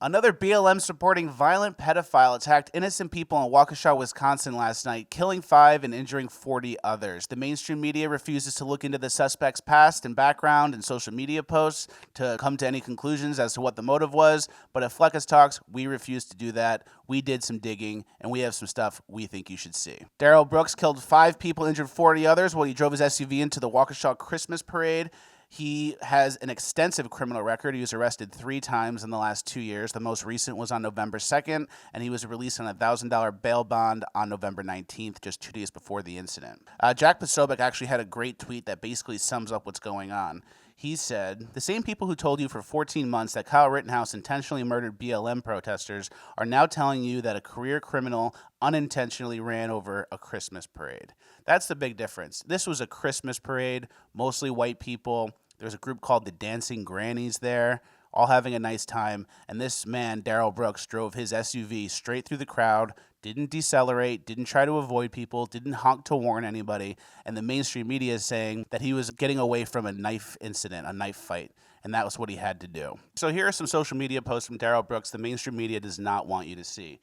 Another BLM supporting violent pedophile attacked innocent people in Waukesha, Wisconsin last night, killing 5 and injuring 40 others. The mainstream media refuses to look into the suspect's past and background and social media posts to come to any conclusions as to what the motive was. But at Fleckus Talks, we refuse to do that. We did some digging, and we have some stuff we think you should see. Darrell Brooks killed 5 people, injured 40 others while he drove his SUV into the Waukesha Christmas parade. He has an extensive criminal record. He was arrested 3 times in the last 2 years. The most recent was on November 2nd, and he was released on a $1,000 bail bond on November 19th, just 2 days before the incident. Jack Posobiec actually had a great tweet that basically sums up what's going on. He said, "The same people who told you for 14 months that Kyle Rittenhouse intentionally murdered BLM protesters are now telling you that a career criminal unintentionally ran over a Christmas parade." That's the big difference. This was a Christmas parade, mostly white people. There's a group called the Dancing Grannies there, all having a nice time. And this man, Darrell Brooks, drove his SUV straight through the crowd, didn't decelerate, didn't try to avoid people, didn't honk to warn anybody. And the mainstream media is saying that he was getting away from a knife incident, a knife fight. And that was what he had to do. So here are some social media posts from Darrell Brooks the mainstream media does not want you to see.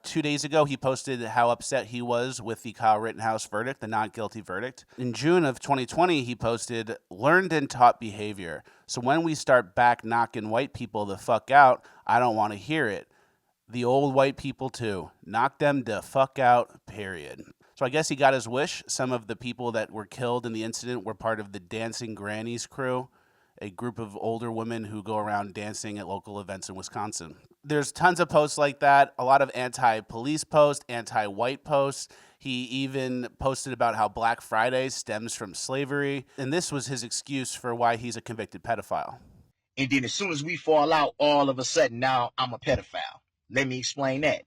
2 days ago, he posted how upset he was with the Kyle Rittenhouse verdict, the not guilty verdict. In June of 2020, he posted, "Learned and taught behavior. So when we start back knocking white people the fuck out, I don't want to hear it. The old white people too. Knock them the fuck out, period." So I guess he got his wish. Some of the people that were killed in the incident were part of the Dancing Grannies crew, a group of older women who go around dancing at local events in Wisconsin. There's tons of posts like that, a lot of anti-police posts, anti-white posts. He even posted about how Black Friday stems from slavery, and this was his excuse for why he's a convicted pedophile. And then as soon as we fall out, all of a sudden now I'm a pedophile. Let me explain that.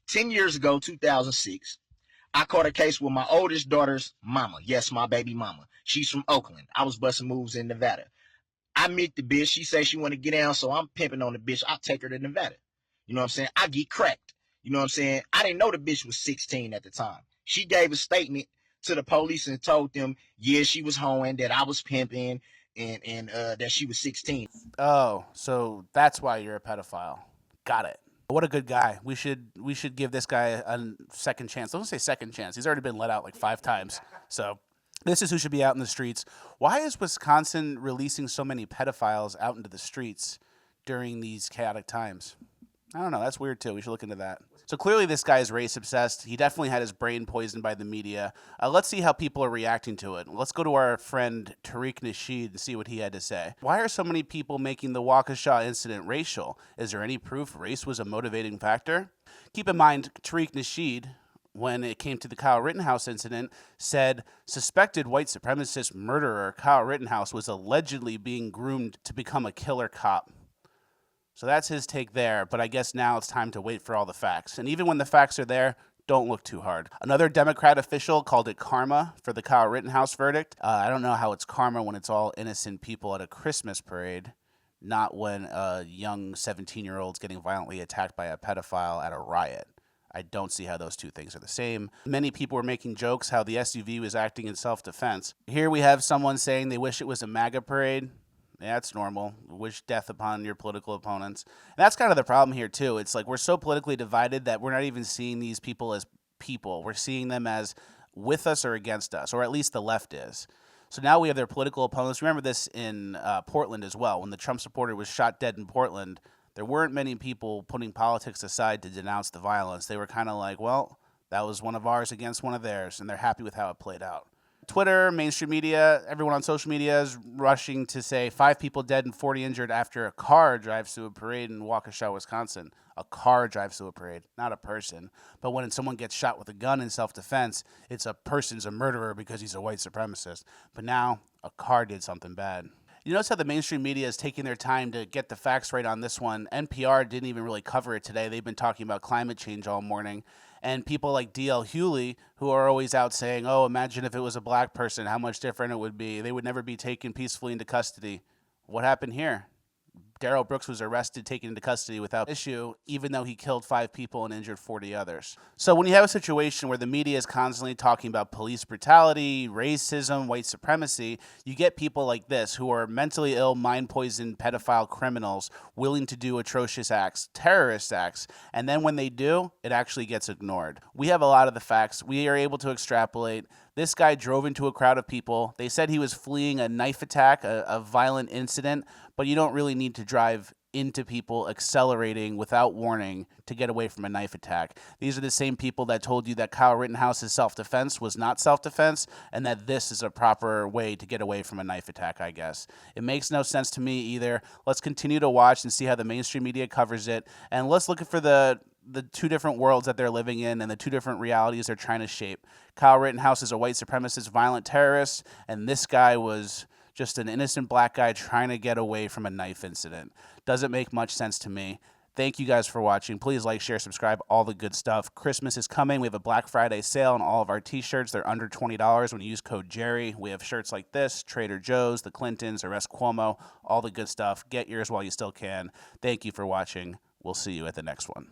10 years ago, 2006, I caught a case with my oldest daughter's mama. Yes, my baby mama. She's from Oakland. I was busting moves in Nevada. I meet the bitch. She says she want to get down, so I'm pimping on the bitch. I'll take her to Nevada. You know what I'm saying? I get cracked. You know what I'm saying? I didn't know the bitch was 16 at the time. She gave a statement to the police and told them, yeah, she was hoeing, that I was pimping, and that she was 16. Oh, so that's why you're a pedophile. Got it. What a good guy. We should give this guy a second chance. Don't say second chance. He's already been let out like 5 times. So this is who should be out in the streets. Why is Wisconsin releasing so many pedophiles out into the streets during these chaotic times? I don't know. That's weird, too. We should look into that. So clearly this guy is race-obsessed. He definitely had his brain poisoned by the media. Let's see how people are reacting to it. Let's go to our friend Tariq Nasheed and see what he had to say. Why are so many people making the Waukesha incident racial? Is there any proof race was a motivating factor? Keep in mind, Tariq Nasheed, when it came to the Kyle Rittenhouse incident, said suspected white supremacist murderer Kyle Rittenhouse was allegedly being groomed to become a killer cop. So that's his take there, but I guess now it's time to wait for all the facts. And even when the facts are there, don't look too hard. Another Democrat official called it karma for the Kyle Rittenhouse verdict. I don't know how it's karma when it's all innocent people at a Christmas parade, not when a young 17-year-old's getting violently attacked by a pedophile at a riot. I don't see how those two things are the same. Many people were making jokes how the SUV was acting in self-defense. Here we have someone saying they wish it was a MAGA parade. Yeah, it's normal. Wish death upon your political opponents. And that's kind of the problem here, too. It's like we're so politically divided that we're not even seeing these people as people. We're seeing them as with us or against us, or at least the left is. So now we have their political opponents. Remember this in Portland as well. When the Trump supporter was shot dead in Portland, there weren't many people putting politics aside to denounce the violence. They were kind of like, well, that was one of ours against one of theirs, and they're happy with how it played out. Twitter, mainstream media, everyone on social media is rushing to say 5 people dead and 40 injured after a car drives through a parade in Waukesha, Wisconsin. A car drives through a parade, not a person. But when someone gets shot with a gun in self-defense, it's a person's a murderer because he's a white supremacist. But now a car did something bad. You notice how the mainstream media is taking their time to get the facts right on this one. NPR didn't even really cover it today. They've been talking about climate change all morning. And people like D.L. Hewley, who are always out saying, oh, imagine if it was a black person, how much different it would be. They would never be taken peacefully into custody. What happened here? Darrell Brooks was arrested, taken into custody without issue, even though he killed 5 people and injured 40 others. So when you have a situation where the media is constantly talking about police brutality, racism, white supremacy, you get people like this who are mentally ill, mind-poisoned, pedophile criminals willing to do atrocious acts, terrorist acts, and then when they do, it actually gets ignored. We have a lot of the facts. We are able to extrapolate. This guy drove into a crowd of people. They said he was fleeing a knife attack, a violent incident, but you don't really need to drive into people accelerating without warning to get away from a knife attack. These are the same people that told you that Kyle Rittenhouse's self-defense was not self-defense and that this is a proper way to get away from a knife attack, I guess. It makes no sense to me either. Let's continue to watch and see how the mainstream media covers it, and let's look for the 2 different worlds that they're living in and the 2 different realities they're trying to shape. Kyle Rittenhouse is a white supremacist, violent terrorist, and this guy was just an innocent black guy trying to get away from a knife incident. Doesn't make much sense to me. Thank you guys for watching. Please like, share, subscribe, all the good stuff. Christmas is coming. We have a Black Friday sale on all of our t-shirts. They're under $20 when you use code Jerry. We have shirts like this, Trader Joe's, the Clintons, Arrest Cuomo, all the good stuff. Get yours while you still can. Thank you for watching. We'll see you at the next one.